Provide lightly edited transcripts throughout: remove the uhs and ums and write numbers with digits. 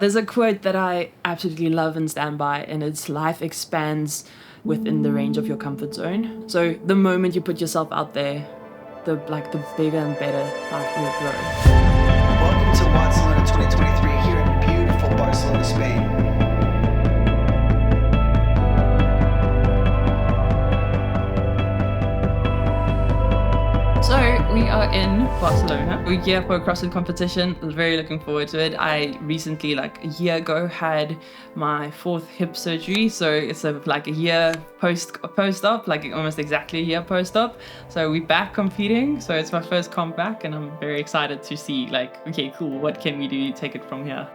There's a quote that I absolutely love and stand by, and it's life expands within the range of your comfort zone. So the moment you put yourself out there, the bigger and better life will grow. Welcome to Wodcelona 2023 here in beautiful Barcelona, Spain. So we are in Barcelona. We're here for a CrossFit competition. I was very looking forward to it. I recently, a year ago, had my 4th hip surgery. So it's a year post-op, almost exactly a year post-op. So we're back competing. So it's my first comeback and I'm very excited to see okay, cool, what can we do to take it from here?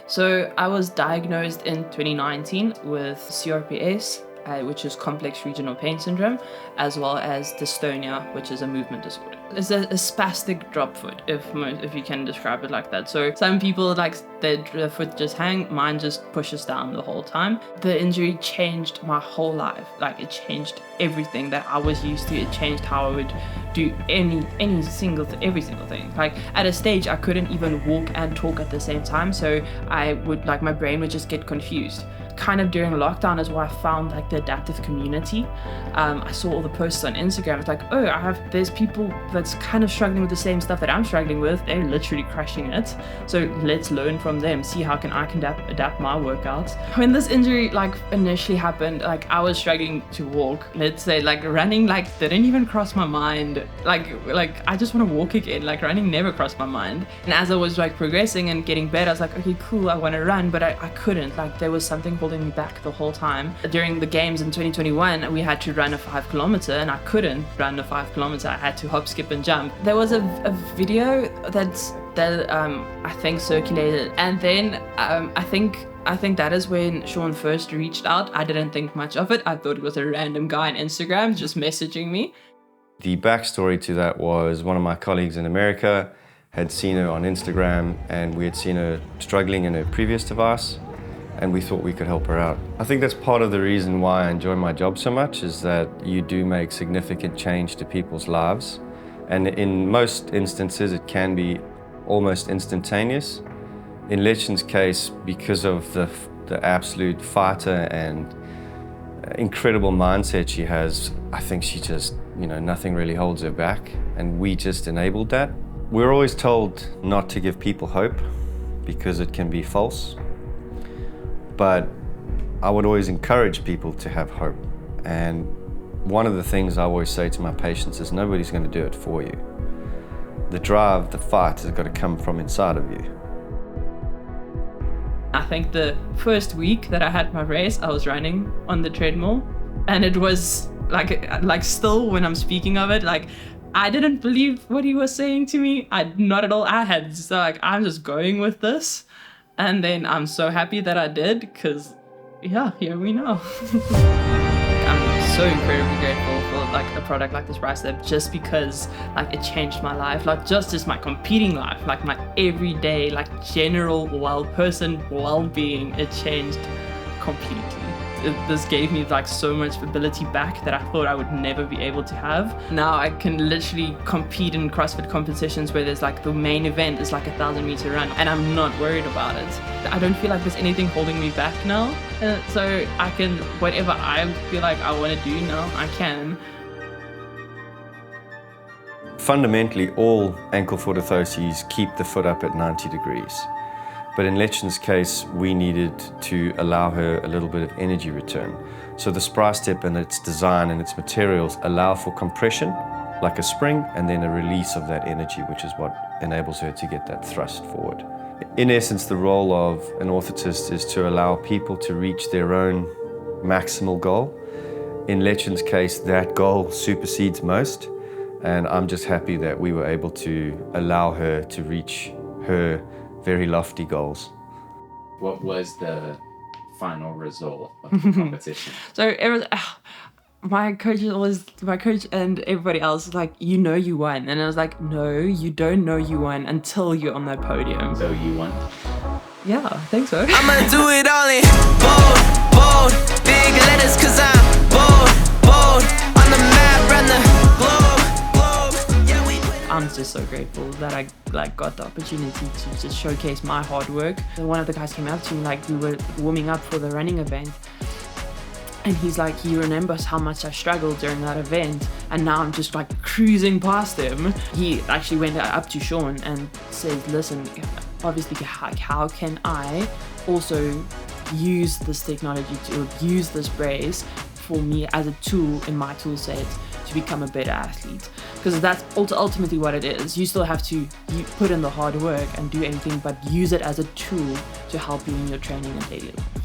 So I was diagnosed in 2019 with CRPS, which is complex regional pain syndrome, as well as dystonia, which is a movement disorder. It's a spastic drop foot, if you can describe it like that. So some people their foot just hang, mine just pushes down the whole time. The injury changed my whole life. It changed everything that I was used to. It changed how I would do every single thing. At a stage, I couldn't even walk and talk at the same time. So I would my brain would just get confused. Kind of during lockdown is where I found the adaptive community. I saw all the posts on Instagram. It's there's people that's kind of struggling with the same stuff that I'm struggling with. They're literally crushing it. So let's learn from them, see how I can adapt my workouts. When this injury initially happened, I was struggling to walk. Let's say running didn't even cross my mind. I just want to walk again. Running never crossed my mind. And as I was progressing and getting better, I was okay, cool, I want to run, but I couldn't. There was something holding me back the whole time. During the games in 2021, we had to run a 5 kilometer and I couldn't run a 5 kilometer. I had to hop, skip and jump. There was a video that I think circulated, and then I think that is when Sean first reached out. I didn't think much of it. I thought it was a random guy on Instagram just messaging me. The backstory to that was one of my colleagues in America had seen her on Instagram and we had seen her struggling in her previous device, and we thought we could help her out. I think that's part of the reason why I enjoy my job so much, is that you do make significant change to people's lives. And in most instances, it can be almost instantaneous. In Letchen's case, because of the absolute fighter and incredible mindset she has, I think she just, nothing really holds her back. And we just enabled that. We're always told not to give people hope because it can be false. But I would always encourage people to have hope. And one of the things I always say to my patients is nobody's going to do it for you. The drive, the fight has got to come from inside of you. I think the first week that I had my race, I was running on the treadmill, and it was still when I'm speaking of it, I didn't believe what he was saying to me. Not at all. I'm just going with this. And then I'm so happy that I did, because here we know. I'm so incredibly grateful for a product like this price tag, just because it changed my life, just as my competing life, my everyday general well-being. It changed completely. This gave me so much ability back that I thought I would never be able to have. Now I can literally compete in CrossFit competitions where there's the main event is a 1,000-meter run, and I'm not worried about it. I don't feel there's anything holding me back now. So I can, whatever I feel I want to do now, I can. Fundamentally, all ankle-foot orthoses keep the foot up at 90 degrees. But in Letchen's case, we needed to allow her a little bit of energy return. So the Spry Step and its design and its materials allow for compression, like a spring, and then a release of that energy, which is what enables her to get that thrust forward. In essence, the role of an orthotist is to allow people to reach their own maximal goal. In Letchen's case, that goal supersedes most, and I'm just happy that we were able to allow her to reach her very lofty goals. What was the final result of the competition? So my coach and everybody else was you won. And I was no, you don't know you won until you're on that podium. So you won? Yeah, I think so. I'ma do it all in bold, big letters, cause I'm bold, on the map, run the globe. Yeah, I'm just so grateful that I got the opportunity to just showcase my hard work. And one of the guys came up to me, like, we were warming up for the running event, and he's like, he remembers how much I struggled during that event, and now I'm just like cruising past him. He actually went up to Sean and said, listen, obviously, how can I also use this technology to use this brace for me as a tool in my tool set to become a better athlete? Because that's ultimately what it is. You still have to put in the hard work and do anything, but use it as a tool to help you in your training and daily life.